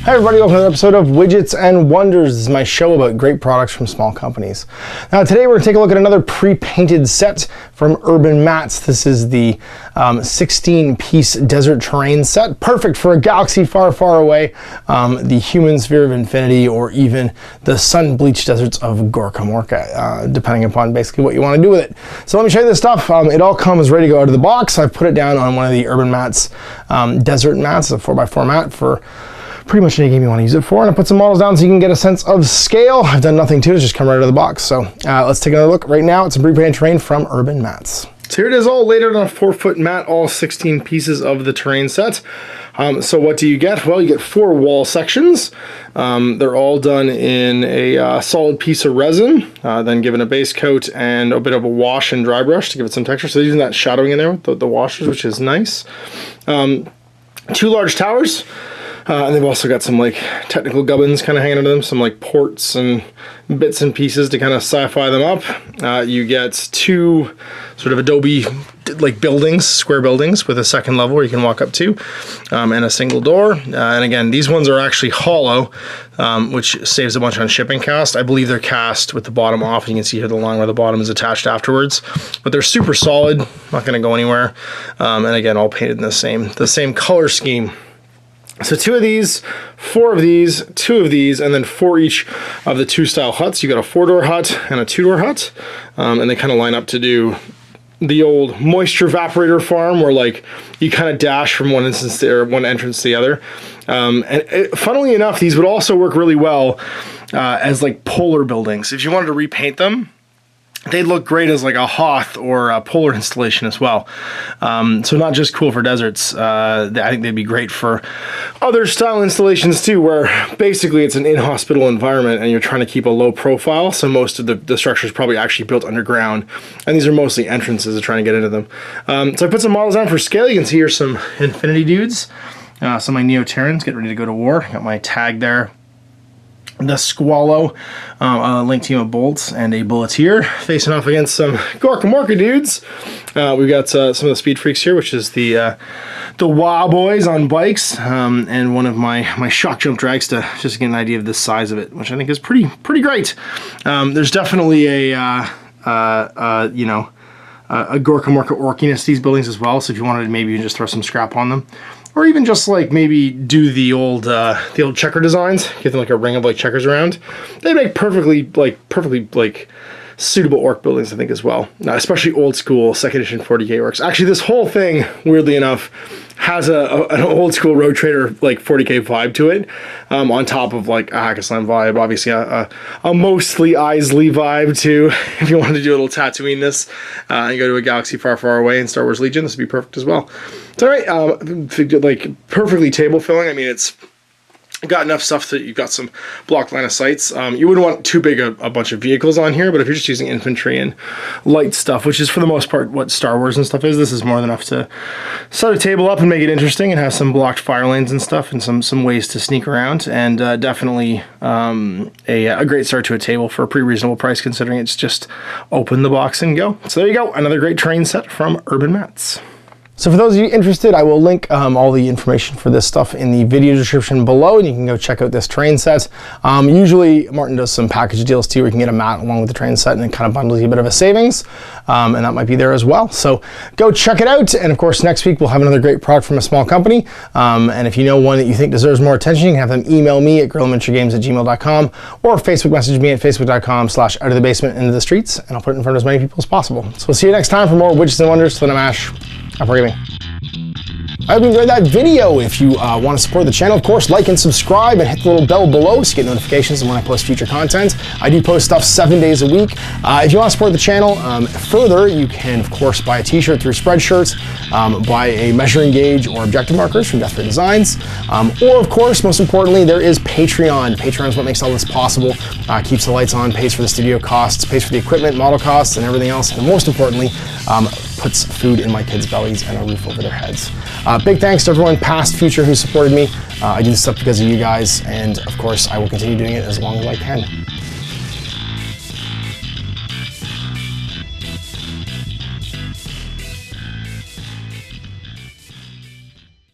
Hi everybody, welcome to another episode of Widgets and Wonders. This is my show about great products from small companies. Now today we're going to take a look at another pre-painted set from UrbanMatz. This is the 16-piece desert terrain set, perfect for a galaxy far, far away, the human sphere of infinity, or even the sun-bleached deserts of Guerrilla, depending upon basically what you want to do with it. So let me show you this stuff. It all comes ready to go out of the box. I've put it down on one of the UrbanMatz desert mats, a 4x4 mat for pretty much any game you want to use it for, and I put some models down so you can get a sense of scale. I've done nothing to it, it's just come right out of the box. So let's take another look right now. It's a pre-painted terrain from UrbanMatz. So here it is, all laid out on a 4-foot mat, all 16 pieces of the terrain set. So what do you get? Well, you get 4 wall sections. They're all done in a solid piece of resin, then given a base coat and a bit of a wash and dry brush to give it some texture. So using that shadowing in there with the washers, which is nice. 2 large towers. And they've also got some like technical gubbins kind of hanging under them, some like ports and bits and pieces to kind of sci-fi them up. You get 2 sort of adobe like buildings, square buildings with a second level where you can walk up to, and a single door. And again, these ones are actually hollow, which saves a bunch on shipping cost. I believe they're cast with the bottom off. You can see here the line where the bottom is attached afterwards, but they're super solid, not going to go anywhere. And again, all painted in the same color scheme. So 2 of these, 4 of these, 2 of these, and then 4 each of the 2 style huts. You got a 4-door hut and a 2-door hut, and they kind of line up to do the old moisture evaporator farm, where like you kind of dash from one entrance to the other. Funnily enough, these would also work really well as like polar buildings. If you wanted to repaint them, they'd look great as like a Hoth or a polar installation as well. So not just cool for deserts. I think they'd be great for other style installations too, where basically it's an in-hospital environment and you're trying to keep a low profile. So most of the structure is probably actually built underground. And these are mostly entrances to trying to get into them. So I put some models down for scale. You can see here some Infinity dudes. Some of my Neo-Terrans getting ready to go to war. Got my tag there. The Squallow, a link team of bolts, and a Bulleteer facing off against some Guerrilla dudes. We've got some of the Speed Freaks here, which is the Wah Boys on bikes, and one of my shock jump drags to just get an idea of the size of it, which I think is pretty great. There's definitely a Guerrilla orkiness to these buildings as well. So if you wanted to maybe just throw some scrap on them, or even just like maybe do the old checker designs, give them like a ring of like checkers around. They make perfectly suitable orc buildings, I think, as well. Especially old school 2nd edition 40k orcs. Actually, this whole thing, weirdly enough, has an old school Road Trader like 40k vibe to it, on top of like a Hack and Slam vibe, obviously a mostly Isley vibe too. If you wanted to do a little Tatooine-ness and go to a galaxy far, far away in Star Wars Legion, this would be perfect as well. It's all right, like perfectly table filling. I mean, it's got enough stuff that you've got some blocked line of sights. You wouldn't want too big a bunch of vehicles on here, but if you're just using infantry and light stuff, which is for the most part what Star Wars and stuff is, this is more than enough to set a table up and make it interesting and have some blocked fire lanes and stuff and some ways to sneak around, and definitely a great start to a table for a pretty reasonable price, considering it's just open the box and go. So there you go, another great terrain set from UrbanMatz. So for those of you interested, I will link all the information for this stuff in the video description below, and you can go check out this terrain set. Usually Martin does some package deals too, where you can get a mat along with the terrain set, and it kind of bundles you a bit of a savings, and that might be there as well. So go check it out, and of course next week we'll have another great product from a small company, and if you know one that you think deserves more attention, you can have them email me at guerrillaminiaturegames@gmail.com, or Facebook message me at facebook.com/outofthebasement into the streets, and I'll put it in front of as many people as possible. So we'll see you next time for more Widgets and Wonders. I'm Ash. Forgive me. I hope you enjoyed that video. If you want to support the channel, of course, like and subscribe and hit the little bell below so you get notifications when I post future content. I do post stuff 7 days a week. If you want to support the channel further, you can, of course, buy a t-shirt through Spreadshirts, buy a measuring gauge or objective markers from Death Ray Designs, or, of course, most importantly, there is Patreon. Patreon is what makes all this possible, keeps the lights on, pays for the studio costs, pays for the equipment, model costs, and everything else, and most importantly, puts food in my kids' bellies and a roof over their heads. Big thanks to everyone, past, future, who supported me. I do this stuff because of you guys, and of course, I will continue doing it as long as I can.